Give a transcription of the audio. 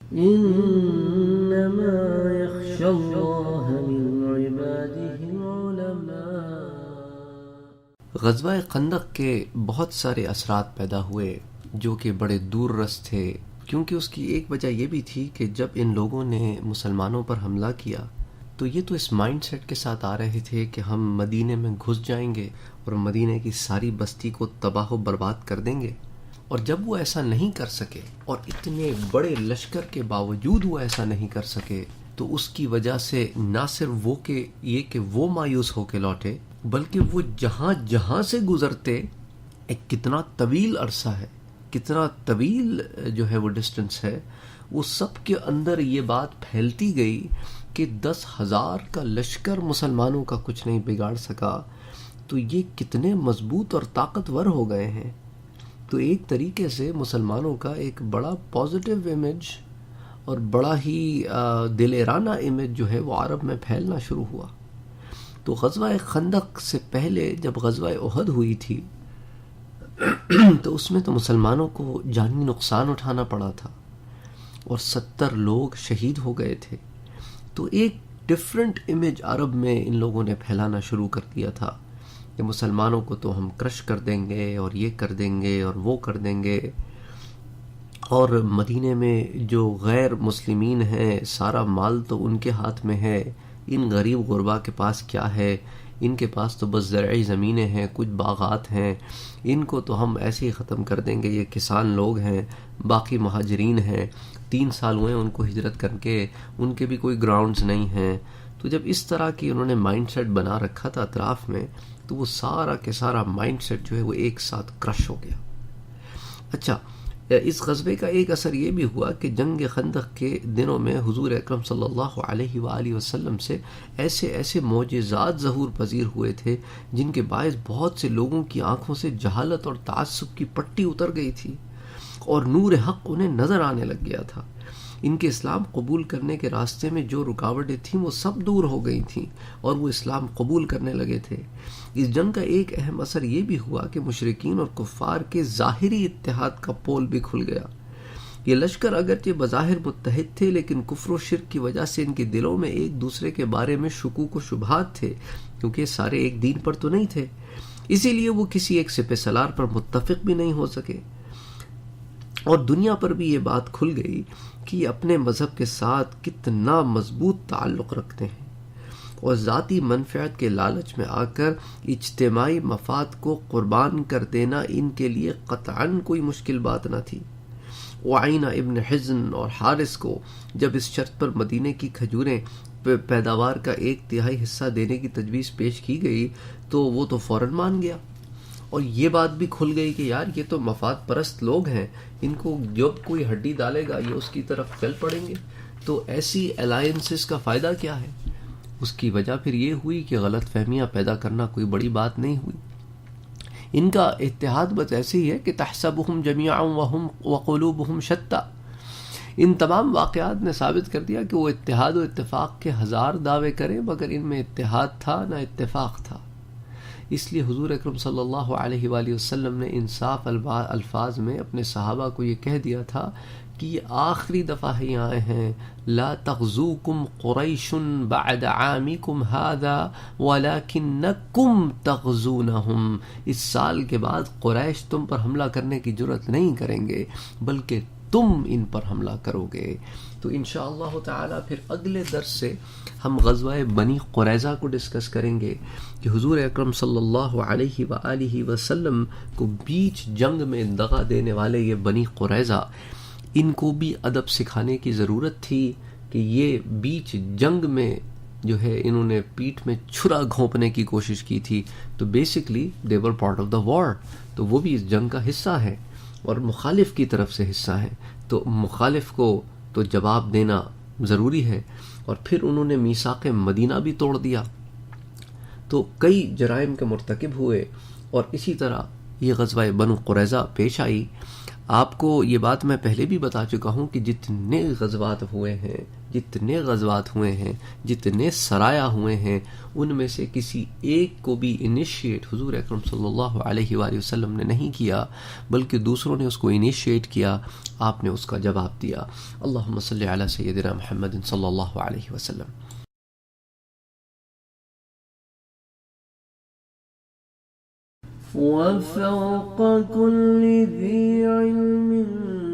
انما يخشى الله من عباده العلماء۔ غزوہ خندق کے بہت سارے اثرات پیدا ہوئے جو کہ بڑے دور رس تھے، کیونکہ اس کی ایک وجہ یہ بھی تھی کہ جب ان لوگوں نے مسلمانوں پر حملہ کیا تو یہ تو اس مائنڈ سیٹ کے ساتھ آ رہے تھے کہ ہم مدینے میں گھس جائیں گے اور مدینے کی ساری بستی کو تباہ و برباد کر دیں گے، اور جب وہ ایسا نہیں کر سکے اور اتنے بڑے لشکر کے باوجود وہ ایسا نہیں کر سکے تو اس کی وجہ سے نہ صرف وہ مایوس ہو کے لوٹے، بلکہ وہ جہاں جہاں سے گزرتے، ایک کتنا طویل عرصہ ہے، کتنا طویل جو ہے وہ ڈسٹنس ہے، وہ سب کے اندر یہ بات پھیلتی گئی کہ 10,000 کا لشکر مسلمانوں کا کچھ نہیں بگاڑ سکا، تو یہ کتنے مضبوط اور طاقتور ہو گئے ہیں۔ تو ایک طریقے سے مسلمانوں کا ایک بڑا پازیٹیو امیج اور بڑا ہی دلیرانہ امیج جو ہے وہ عرب میں پھیلنا شروع ہوا۔ تو غزوہ خندق سے پہلے جب غزوہ احد ہوئی تھی تو اس میں تو مسلمانوں کو جانی نقصان اٹھانا پڑا تھا اور 70 لوگ شہید ہو گئے تھے، تو ایک ڈیفرنٹ امیج عرب میں ان لوگوں نے پھیلانا شروع کر دیا تھا کہ مسلمانوں کو تو ہم کرش کر دیں گے اور یہ کر دیں گے اور وہ کر دیں گے، اور مدینے میں جو غیر مسلمین ہیں سارا مال تو ان کے ہاتھ میں ہے، ان غریب غربا کے پاس کیا ہے، ان کے پاس تو بس زرعی زمینیں ہیں، کچھ باغات ہیں، ان کو تو ہم ایسے ہی ختم کر دیں گے، یہ کسان لوگ ہیں، باقی مہاجرین ہیں، 3 سال ہوئے ان کو ہجرت کر کے، ان کے بھی کوئی گراؤنڈز نہیں ہیں۔ تو جب اس طرح کی انہوں نے مائنڈ سیٹ بنا رکھا تھا اطراف میں، تو وہ سارا کے سارا مائنڈ سیٹ جو ہے وہ ایک ساتھ کرش ہو گیا۔ اچھا، اس غزوے کا ایک اثر یہ بھی ہوا کہ جنگ خندق کے دنوں میں حضور اکرم صلی اللہ علیہ وآلہ وسلم سے ایسے معجزات ظہور پذیر ہوئے تھے جن کے باعث بہت سے لوگوں کی آنکھوں سے جہالت اور تعصب کی پٹی اتر گئی تھی اور نور حق انہیں نظر آنے لگ گیا تھا۔ ان کے اسلام قبول کرنے کے راستے میں جو رکاوٹیں تھیں وہ سب دور ہو گئی تھیں اور وہ اسلام قبول کرنے لگے تھے۔ اس جنگ کا ایک اہم اثر یہ بھی ہوا کہ مشرکین اور کفار کے ظاہری اتحاد کا پول بھی کھل گیا۔ یہ لشکر اگرچہ بظاہر متحد تھے لیکن کفر و شرک کی وجہ سے ان کے دلوں میں ایک دوسرے کے بارے میں شکوک و شبہات تھے، کیونکہ سارے ایک دین پر تو نہیں تھے، اسی لیے وہ کسی ایک سپہ سالار پر متفق بھی نہیں ہو سکے، اور دنیا پر بھی یہ بات کھل گئی کہ یہ اپنے مذہب کے ساتھ کتنا مضبوط تعلق رکھتے ہیں، اور ذاتی منفعت کے لالچ میں آ کر اجتماعی مفاد کو قربان کر دینا ان کے لیے قطعاً کوئی مشکل بات نہ تھی۔ وعینہ ابن حزن اور حارث کو جب اس شرط پر مدینے کی کھجوریں پیداوار کا 1/3 حصہ دینے کی تجویز پیش کی گئی تو وہ تو فوراً مان گیا، اور یہ بات بھی کھل گئی کہ یار یہ تو مفاد پرست لوگ ہیں، ان کو جب کوئی ہڈی ڈالے گا یہ اس کی طرف چل پڑیں گے، تو ایسی الائنسز کا فائدہ کیا ہے؟ اس کی وجہ پھر یہ ہوئی کہ غلط فہمیاں پیدا کرنا کوئی بڑی بات نہیں ہوئی۔ ان کا اتحاد بس ایسے ہی ہے کہ تحسبهم جميعا وقلوبهم شتى۔ ان تمام واقعات نے ثابت کر دیا کہ وہ اتحاد و اتفاق کے 1000 دعوے کریں مگر ان میں اتحاد تھا نہ اتفاق تھا۔ اس لیے حضور اکرم صلی اللہ علیہ وآلہ وسلم نے انصاف الفاظ میں اپنے صحابہ کو یہ کہہ دیا تھا کہ یہ آخری دفعہ ہی آئے ہیں، لا تغزوکم قریش بعد عامکم ھذا ولکنکم تغزونہم۔ اس سال کے بعد قریش تم پر حملہ کرنے کی جرأت نہیں کریں گے بلکہ تم ان پر حملہ کرو گے۔ تو انشاءاللہ تعالی پھر اگلے درس سے ہم غزوہ بنی قریظہ کو ڈسکس کریں گے کہ حضور اکرم صلی اللہ علیہ وآلہ وسلم کو بیچ جنگ میں دغا دینے والے یہ بنی قریظہ، ان کو بھی ادب سکھانے کی ضرورت تھی کہ یہ بیچ جنگ میں جو ہے انہوں نے پیٹھ میں چھرا گھونپنے کی کوشش کی تھی، تو basically they were part of the war, تو وہ بھی اس جنگ کا حصہ ہے اور مخالف کی طرف سے حصہ ہے، تو مخالف کو تو جواب دینا ضروری ہے۔ اور پھر انہوں نے میثاق مدینہ بھی توڑ دیا، تو کئی جرائم کے مرتکب ہوئے، اور اسی طرح یہ غزوہ بنو قریظہ پیش آئی۔ آپ کو یہ بات میں پہلے بھی بتا چکا ہوں کہ جتنے غزوات ہوئے ہیں، جتنے سرایا ہوئے ہیں، ان میں سے کسی ایک کو بھی انیشیٹ حضور اکرم صلی اللہ علیہ وآلہ وسلم نے نہیں کیا، بلکہ دوسروں نے اس کو انیشیٹ کیا، آپ نے اس کا جواب دیا۔ اللہم صلی علی سیدنا محمد صلی اللہ علیہ وسلم۔ وفوق كل ذي علم